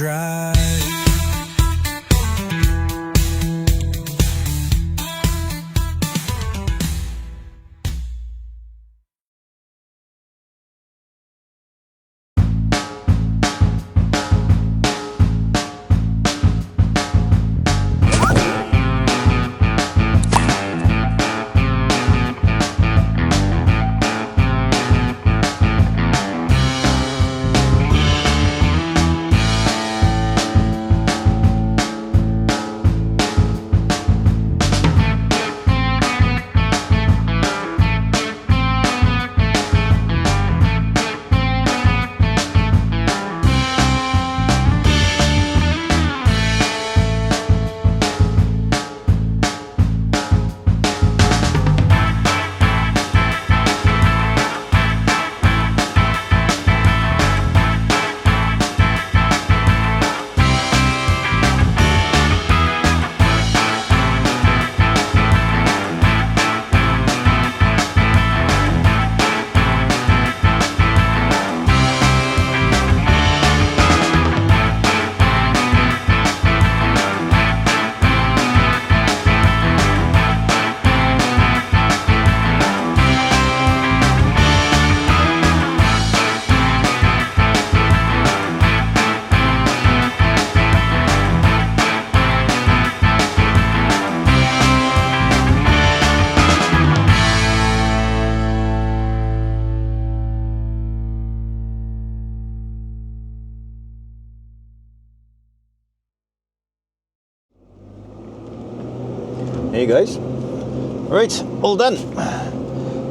drive. Hey guys, right, all done.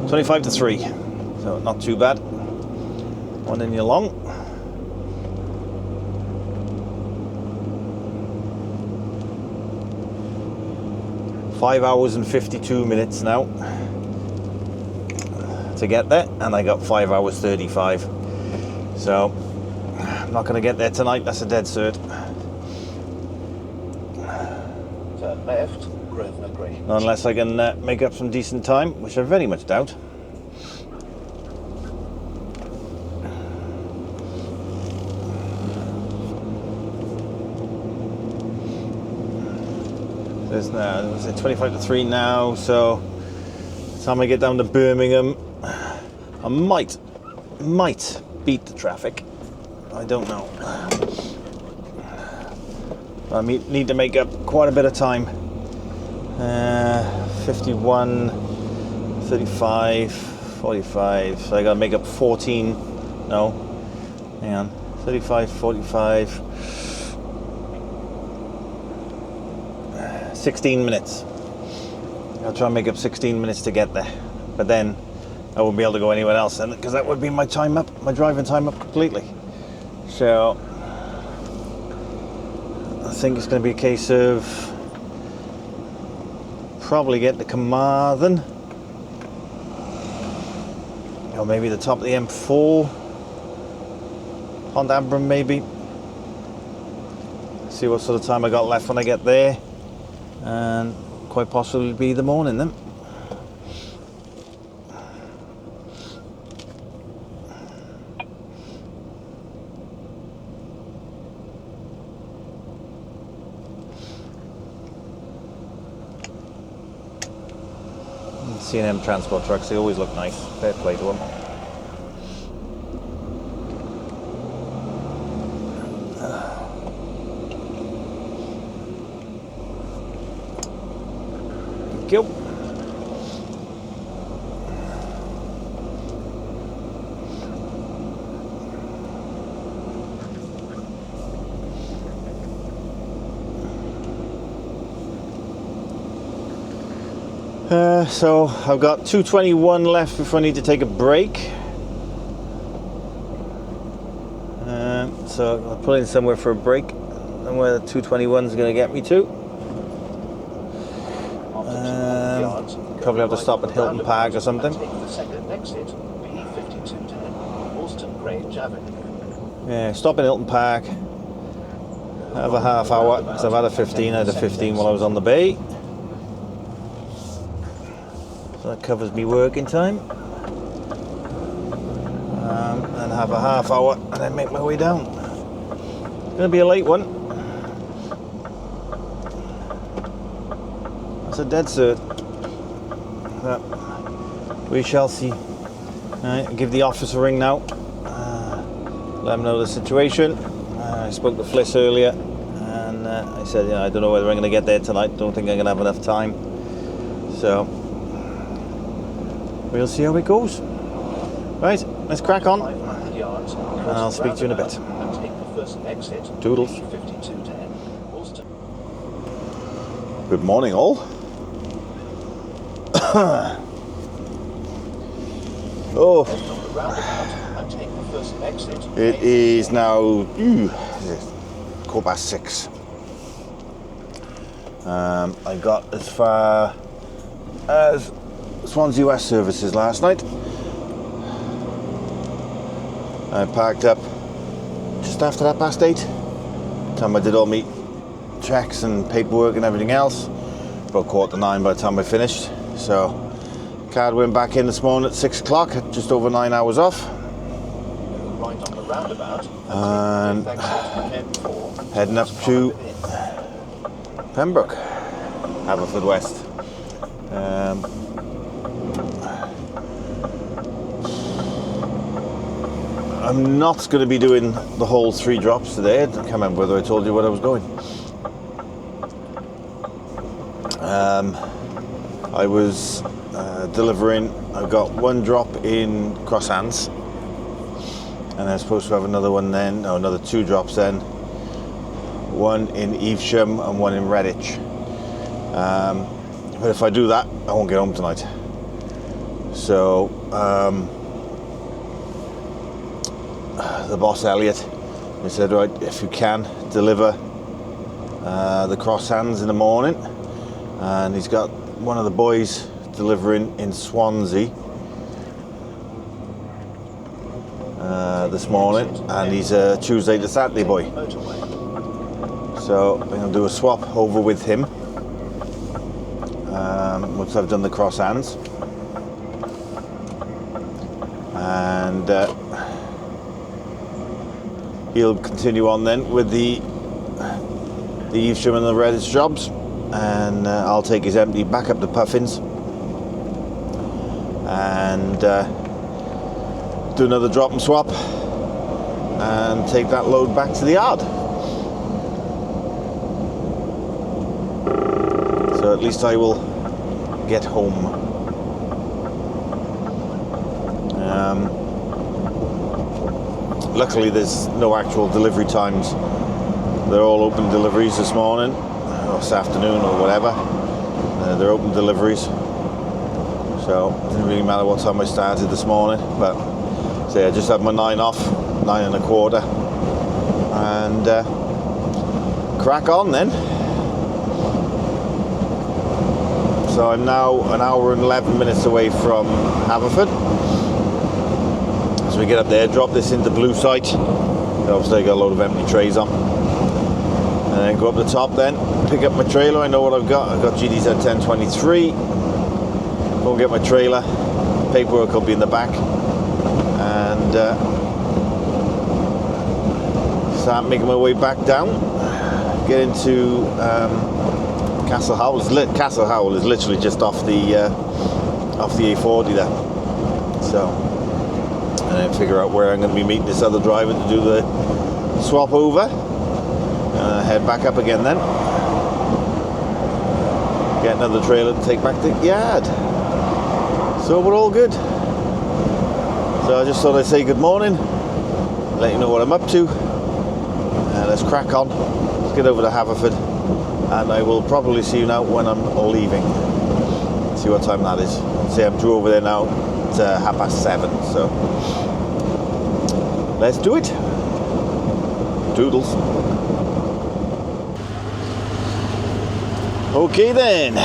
25 to 3, so not too bad. One inning long. Five hours and 52 minutes now to get there, and I got 5 hours 35. So I'm not going to get there tonight. That's a dead cert. Turn left. Unless I can make up some decent time, which I very much doubt. There's now, is it 25 to 3 now, so by the time I get down to Birmingham, I might beat the traffic. I don't know. I need to make up quite a bit of time. 51, 35, 45, so I gotta make up 14, no, hang on, 35, 45, 16 minutes. I'll try and make up 16 minutes to get there, but then I won't be able to go anywhere else, because that would be my time up, my driving time up completely. So I think it's going to be a case of probably get to Carmarthen, or maybe the top of the M4, Pont Abram maybe. See what sort of time I got left when I get there, and quite possibly be the morning then. C&M transport trucks, they always look nice. Fair play to them. Thank you. So I've got 2:21 left before I need to take a break. So I'll pull in somewhere for a break, and where the 2:21 is going to get me to. Probably have to stop at Hilton Park or something. Yeah, stop at Hilton Park. Have a half hour, because I've had a 15. I had a 15 while I was on the bay. So that covers me working time. And have a half hour and then make my way down. Gonna be a late one. That's a dead cert. But we shall see. Alright, I'll give the office a ring now. Let them know the situation. I spoke to Fliss earlier, and I said, I don't know whether I'm going to get there tonight. Don't think I'm going to have enough time. So we'll see how it goes. Right, let's crack on, and I'll speak to you in a bit. Toodles. Good morning, all. Oh, it is now 6:15. I got as far as Swansea West services last night. I parked up just after 8:30. Time I did all my checks and paperwork and everything else. About 8:45 by the time I finished. So card went back in this morning at 6 o'clock, just over 9 hours off. And heading up to Pembroke, Haverfordwest. I'm not going to be doing the whole 3 drops today. I can't remember whether I told you where I was going. I was delivering. I got 1 drop in Crosshands, and I'm supposed to have another one then. No, another 2 drops then. 1 in Evesham and 1 in Redditch. But if I do that, I won't get home tonight. So the boss Elliot, he said, right, if you can deliver the Crosshands in the morning, and he's got one of the boys delivering in Swansea this morning, and he's a Tuesday to Saturday boy. So I'm going to do a swap over with him once I've done the Crosshands, and he'll continue on then with the Evesham and the Redditch jobs, and I'll take his empty back up to Puffins and do another drop and swap and take that load back to the yard. So at least I will get home. Luckily there's no actual delivery times. They're all open deliveries this morning or this afternoon or whatever. They're open deliveries, so it didn't really matter what time I started this morning. But say I just had my 9 off, 9 1/4, and crack on then. So I'm now an hour and 11 minutes away from Haverford. So we get up there, drop this into Blue Site. Obviously I got a load of empty trays on. And then go up the top then, pick up my trailer. I know what I've got. I've got GDZ 1023. Go and get my trailer. Paperwork will be in the back. And start making my way back down. Get into Castle Howell. Castle Howell is literally just off the A40 there. So, and then figure out where I'm going to be meeting this other driver to do the swap over. Head back up again then. Get another trailer to take back to the yard. So we're all good. So I just thought I'd say good morning, let you know what I'm up to. Let's crack on. Let's get over to Haverford, and I will probably see you now when I'm leaving. See what time that is. Say I'm due over there now at 7:30. So let's do it. Toodles. Okay then,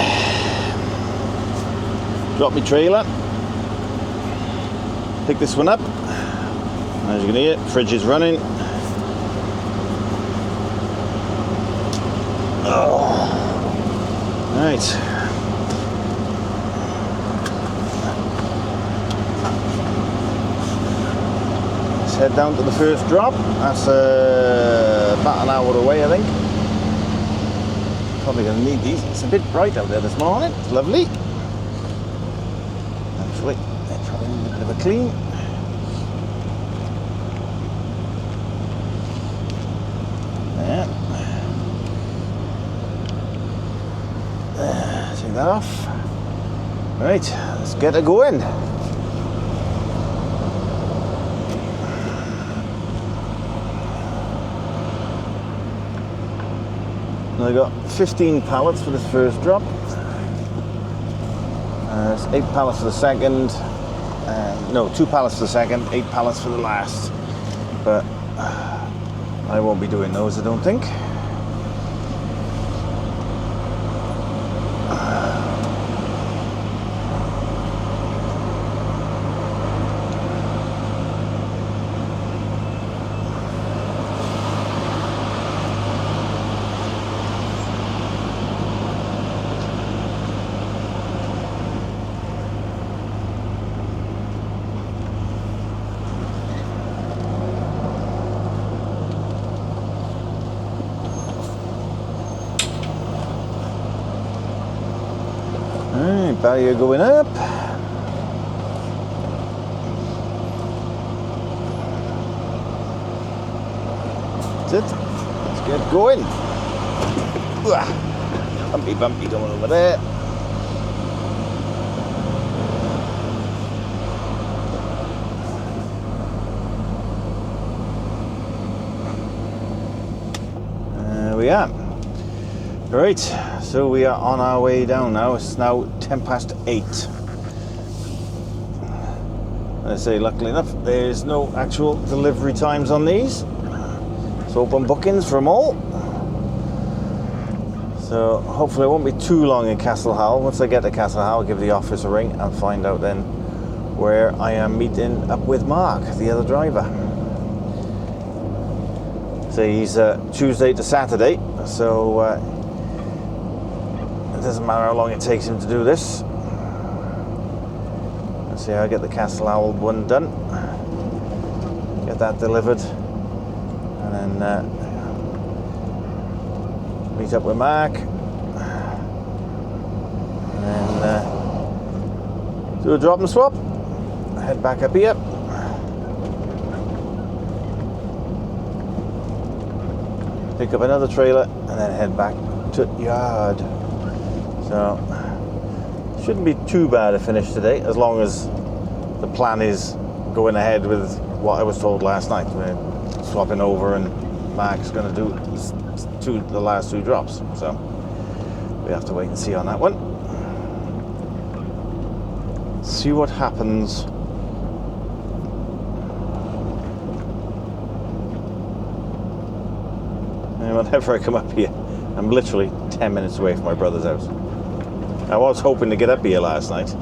drop my trailer, pick this one up. As you can hear, fridge is running. Oh, right. let's head down to the first drop. That's about an hour away, I think. Probably going to need these. It's a bit bright out there this morning. It's lovely. Actually, they probably need a bit of a clean. Yeah. Take that off. Right, let's get it going. I got 15 pallets for this first drop. There's 8 pallets for the second. No, 2 pallets for the second, 8 pallets for the last. But I won't be doing those, I don't think. Alright, barrier going up. That's it. Let's get going. Bumpy, bumpy going over there. There we are. Right, so we are on our way down now. It's now 8:10. I say, luckily enough, there's no actual delivery times on these. It's open bookings from all. So hopefully it won't be too long in Castle Howell. Once I get to Castle Howell, I'll give the office a ring and find out then where I am meeting up with Mark, the other driver. So he's Tuesday to Saturday, so it doesn't matter how long it takes him to do this. Let's see how I get the Castle Howell one done. Get that delivered. And then meet up with Mark. And then do a drop and swap. Head back up here. Pick up another trailer and then head back to the yard. So, shouldn't be too bad a finish today, as long as the plan is going ahead with what I was told last night. We're swapping over and Mark's going to do the last 2 drops. So, we have to wait and see on that one. See what happens. And whenever I come up here, I'm literally 10 minutes away from my brother's house. I was hoping to get up here last night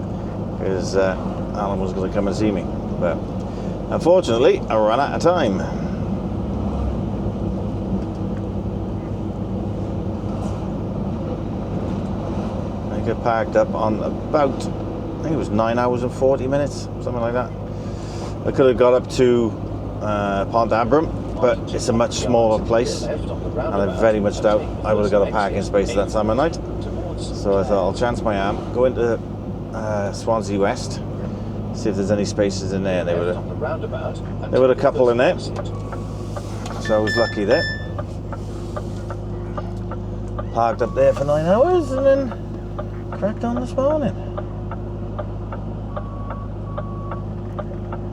because Alan was going to come and see me, but unfortunately I ran out of time. I got parked up on about, I think it was 9 hours and 40 minutes, something like that. I could have got up to Pont Abram, but it's a much smaller place, and I very much doubt I would have got a parking space at that time of night. So I thought I'll chance my arm, go into Swansea West, see if there's any spaces in there. There were a couple in there, so I was lucky there. Parked up there for 9 hours and then cracked on this morning.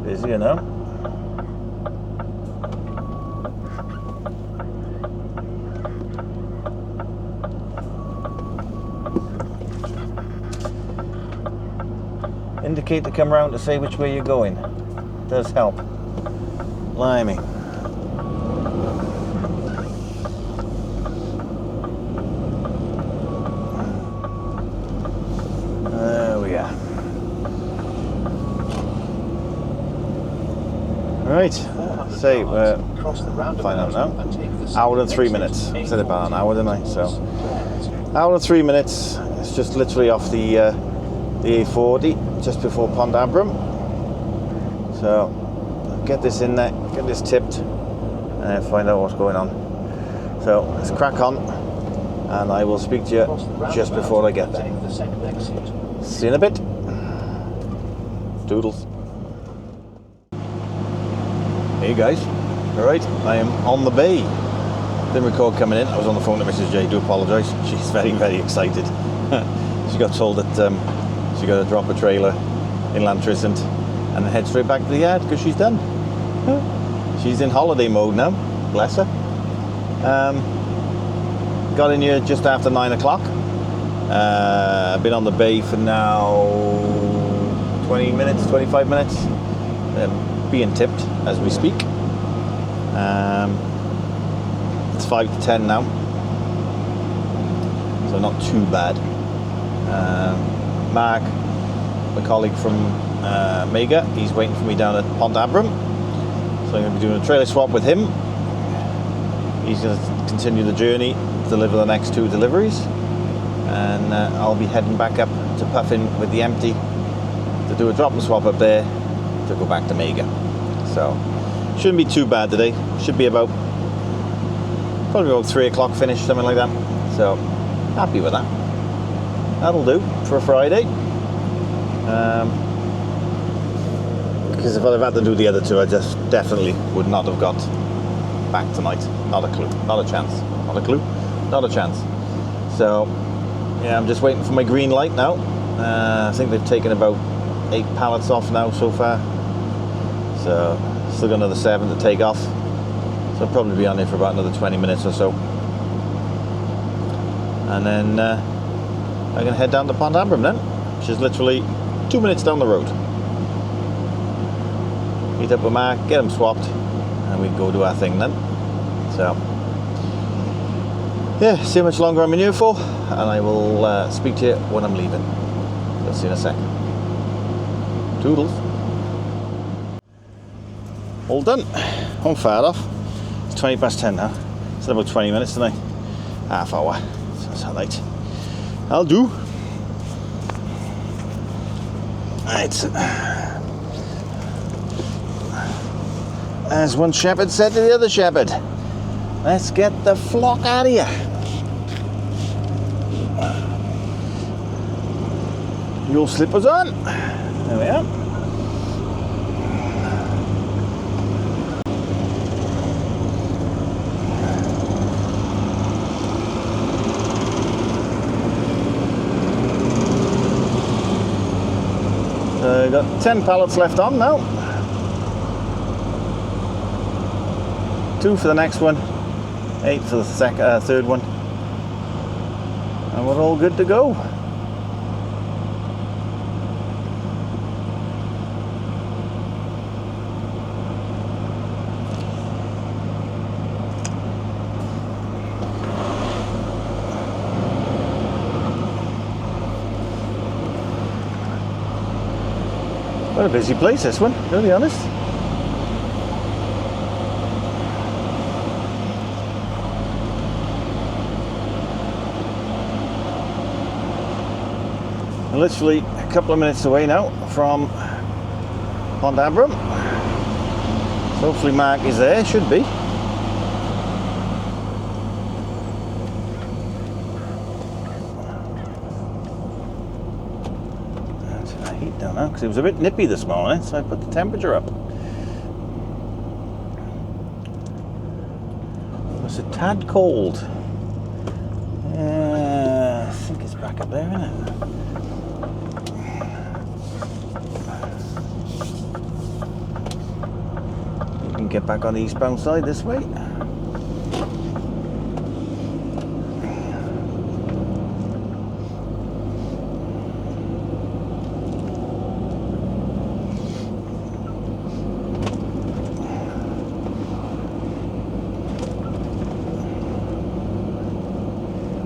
Busy, you know. Indicate to come round to say which way you're going. Does help. Blimey. There we are. Right. Say, find out now. Hour and 3 minutes. I said about an hour, didn't I? So, hour and 3 minutes. It's just literally off the A40. Just before Pont Abram. So get this in there, get this tipped, and find out what's going on. So let's crack on, and I will speak to you just before I get there. Take the second exit. See you in a bit. Doodles. Hey guys, alright, I am on the bay. Didn't record coming in, I was on the phone to Mrs. J, do apologise. She's very, very excited. She got told that she got to drop a trailer in Lantrisant and then head straight back to the yard because she's done. She's in holiday mode now, bless her. Got in here just after 9 o'clock. I've been on the bay for now 20 minutes, 25 minutes, being tipped as we speak. It's 5 to 10 now, so not too bad. Mark, my colleague from Mega, he's waiting for me down at Pont Abram, so I'm going to be doing a trailer swap with him. He's going to continue the journey, deliver the next 2 deliveries, and I'll be heading back up to Puffin with the empty to do a drop and swap up there to go back to Mega. So shouldn't be too bad today. Should be probably about 3 o'clock finish, something like that. So happy with that. That'll do for a Friday. Because if I'd have had to do the other 2, I just definitely would not have got back tonight. Not a clue, not a chance. Not a clue, not a chance. So yeah, I'm just waiting for my green light now. I think they've taken about 8 pallets off now so far. So still got another 7 to take off. So I'll probably be on there for about another 20 minutes or so. And then I'm going to head down to Pont Abram then, which is literally 2 minutes down the road. Meet up with Mark, get him swapped, and we can go do our thing then. So yeah, see how much longer I'm in here for, and I will speak to you when I'm leaving. So see you in a second. Toodles. All done. I'm fired off. It's 20 past 10 now. It's about 20 minutes tonight. Half hour. So it's alright. I'll do. Right. As one shepherd said to the other shepherd, let's get the flock out of here. Your slippers on. There we are. Got 10 pallets left on now. 2 for the next one, 8 for the third one, and we're all good to go. What a busy place, this one, to be honest. We're literally a couple of minutes away now from Pont Abram. So hopefully Mark is there, should be. Heat down now because it was a bit nippy this morning, so I put the temperature up. It was a tad cold. I think it's back up there, isn't it? We can get back on the eastbound side this way.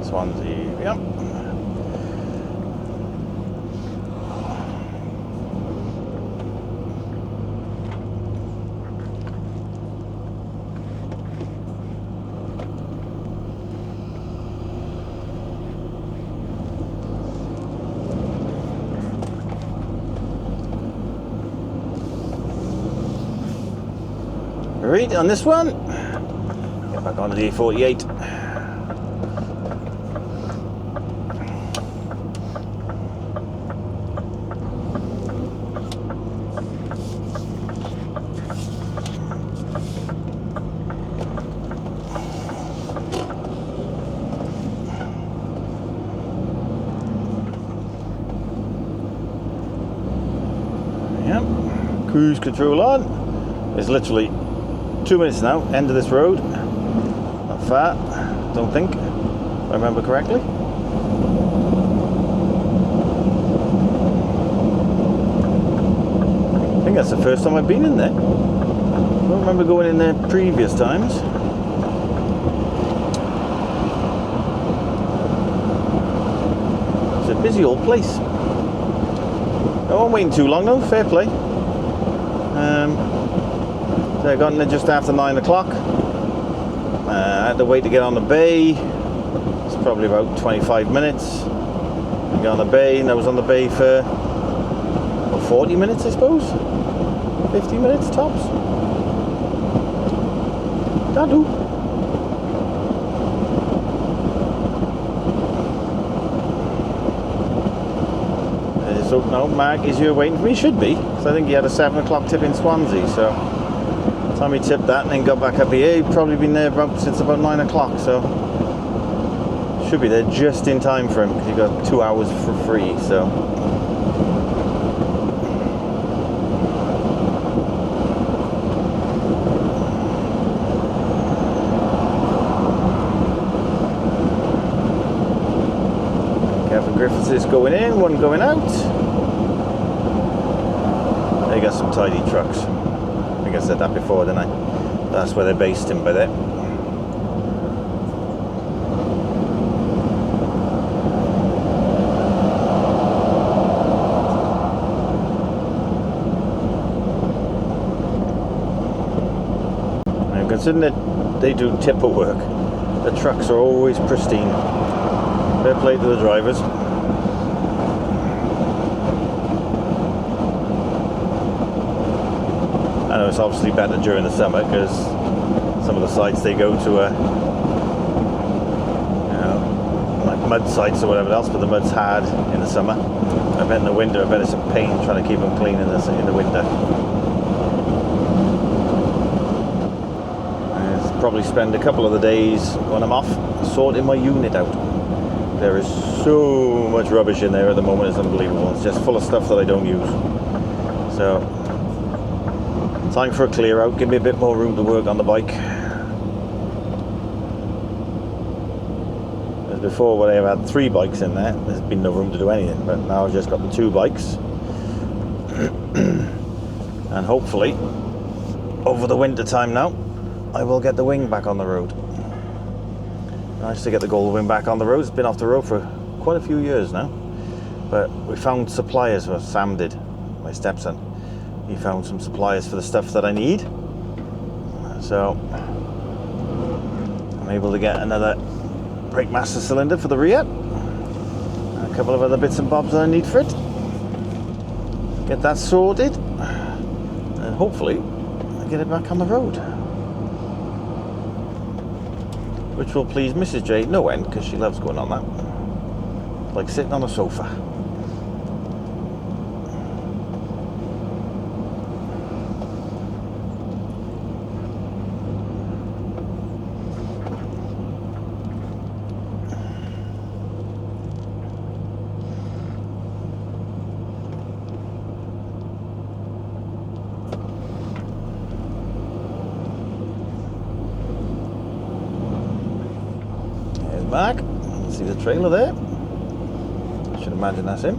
Swansea, yep. Right, on this one, get back onto the A48. Yep, cruise control on. It's literally 2 minutes now, end of this road. Not far, don't think, if I remember correctly. I think that's the first time I've been in there. I don't remember going in there previous times. It's a busy old place. I wasn't waiting too long though, fair play. So I got in there just after 9 o'clock. I had to wait to get on the bay. It's probably about 25 minutes. I got on the bay, and I was on the bay for 40 minutes, I suppose. 50 minutes tops. That'll do. So no, Mark is here waiting for me. Should be, because I think he had a 7 o'clock tip in Swansea. So by the time he tipped that and then got back up here, he'd probably been there since about 9 o'clock. So should be there just in time for him, because he got 2 hours for free. So Kevin Griffiths is going in, one going out. They got some tidy trucks. I think I said that before, didn't I? That's where they're based in by there. And considering that they do tipper work, the trucks are always pristine. Fair play to the drivers. I know it's obviously better during the summer, because some of the sites they go to are, you know, like mud sites or whatever else, but the mud's hard in the summer. I bet in the winter, I bet it's a pain trying to keep them clean in the winter. I'll probably spend a couple of the days when I'm off sorting my unit out. There is so much rubbish in there at the moment, it's unbelievable. It's just full of stuff that I don't use. So time for a clear out, give me a bit more room to work on the bike. As before, when I had 3 bikes in there, there's been no room to do anything, but now I've just got the 2 bikes. And hopefully, over the winter time now, I will get the wing back on the road. Nice to get the gold wing back on the road. It's been off the road for quite a few years now. But we found suppliers, well, Sam did, my stepson. He found some suppliers for the stuff that I need. So I'm able to get another brake master cylinder for the rear. And a couple of other bits and bobs that I need for it. Get that sorted. And hopefully I get it back on the road. Which will please Mrs. J no end, because she loves going on that. Like sitting on a sofa. Back, see the trailer there. I should imagine that's him.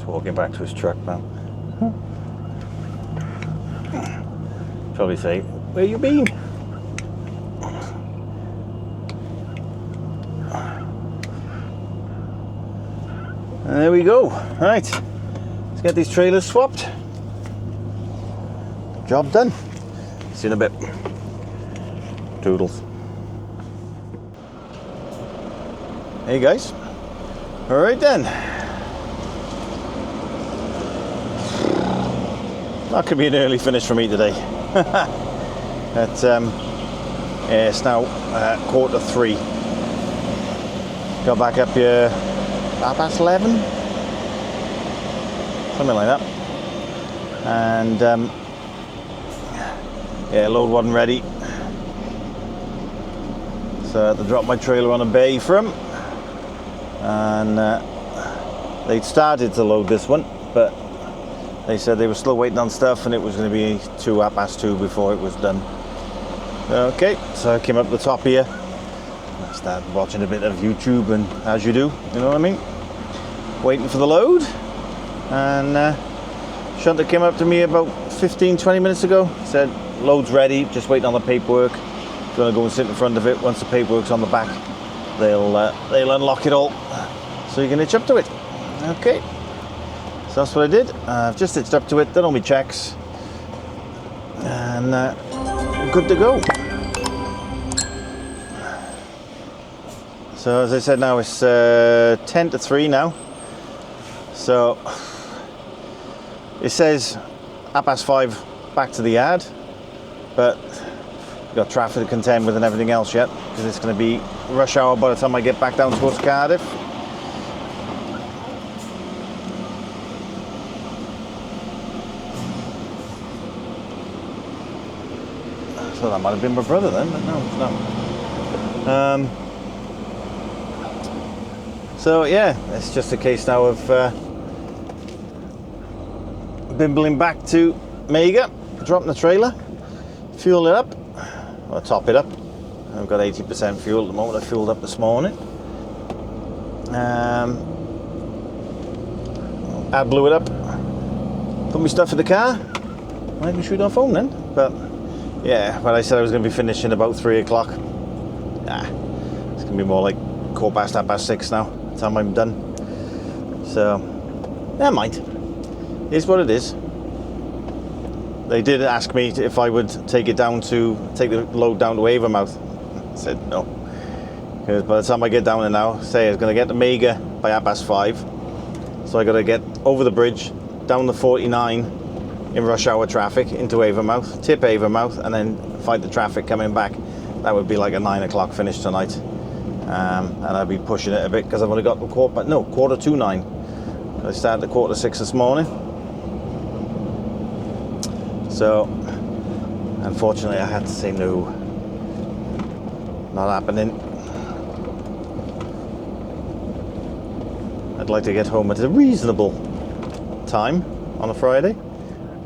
He's walking back to his truck now. Probably say, where you been? And there we go. Right, let's get these trailers swapped. Job done. See you in a bit. Toodles. Hey guys. Alright then. That could be an early finish for me today. It's now 3:15. Got back up here 11:30, something like that. And yeah, load wasn't ready, so I had to drop my trailer on a bay for him. And they'd started to load this one, but they said they were still waiting on stuff, and it was going to be 2:02 before it was done. Okay, so I came up the top here. I started watching a bit of YouTube, and as you do, you know what I mean? Waiting for the load. And Shunter came up to me about 15-20 minutes ago. Said, load's ready, just waiting on the paperwork. Gonna go and sit in front of it. Once the paperwork's on the back, they'll unlock it all, so you can hitch up to it. Okay. So that's what I did. I've just hitched up to it, done all my checks, and good to go. So as I said, now it's 2:50 now. So it says 5:30 back to the yard, but we've got traffic to contend with and everything else yet, because it's going to be rush hour by the time I get back down towards Cardiff. So that might have been my brother then, but no, it's not. So yeah, it's just a case now of bimbling back to Mega, dropping the trailer, fuel it up, or top it up. I've got 80% fuel at the moment. I fueled up this morning. I blew it up, put my stuff in the car. Might be shooting on phone then, but yeah, but I said I was going to be finishing about 3 o'clock. Nah, it's going to be more like 6:15 now, by the time I'm done. So, never mind. It's what it is. They did ask me if I would take the load down to Avonmouth. I said no. Because by the time I get down there now, say I was going to get to Mega by 5:30. So I got to get over the bridge, down the 49 in rush hour traffic into Avonmouth, tip Avonmouth, and then fight the traffic coming back. That would be like a 9 o'clock finish tonight. And I'd be pushing it a bit because I've only got 9:15. I started at 6:15 this morning. So, unfortunately, I had to say no. Not happening. I'd like to get home at a reasonable time on a Friday.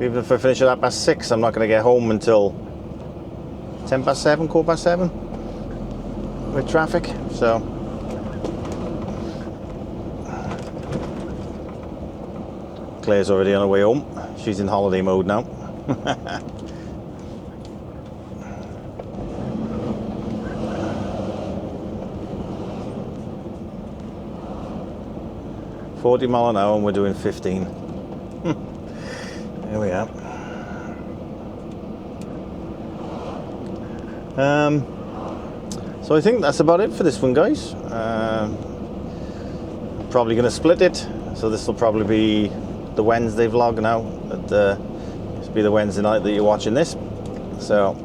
Even if I finish at 6:30, I'm not going to get home until 7:10, 7:15 with traffic. So, Claire's already on her way home. She's in holiday mode now. 40 mile an hour and we're doing 15. There we are. So I think that's about it for this one, guys. Probably going to split it. So this will probably be the Wednesday vlog now. This will be the Wednesday night that you're watching this. So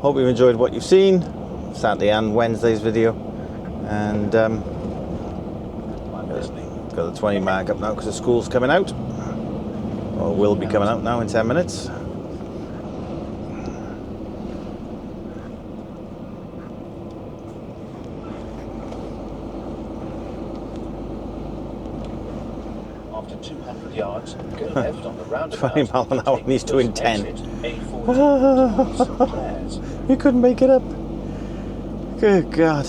hope you've enjoyed what you've seen. Saturday and Wednesday's video. And got the 20 mark up now because the school's coming out. Or will be coming out now in 10 minutes. After 200 yards, go left on the roundabout. 20 mile an hour and he's doing 10. A14 You couldn't make it up. Good God.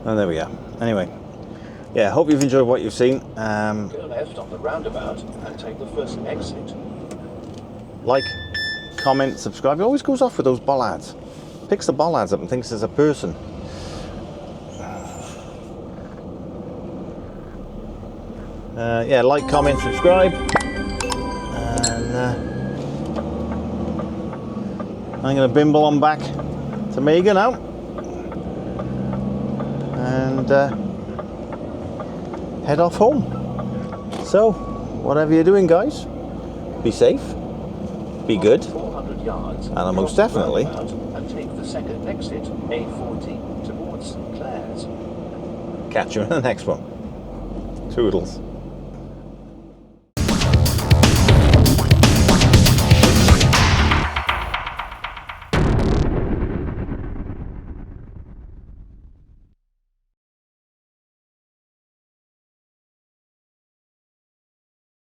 And there we go. Anyway, yeah, hope you've enjoyed what you've seen. Go left on the roundabout and take the first exit. Like, comment, subscribe. It always goes off with those bollards. Picks the bollards up and thinks there's a person. Yeah, like, comment, subscribe. And I'm going to bimble on back to Mega now. And head off home. So, whatever you're doing, guys, be safe, be good, 400 yards, and most definitely, and take the second exit, A40, towards St. Clair's. catch you in the next one. Toodles.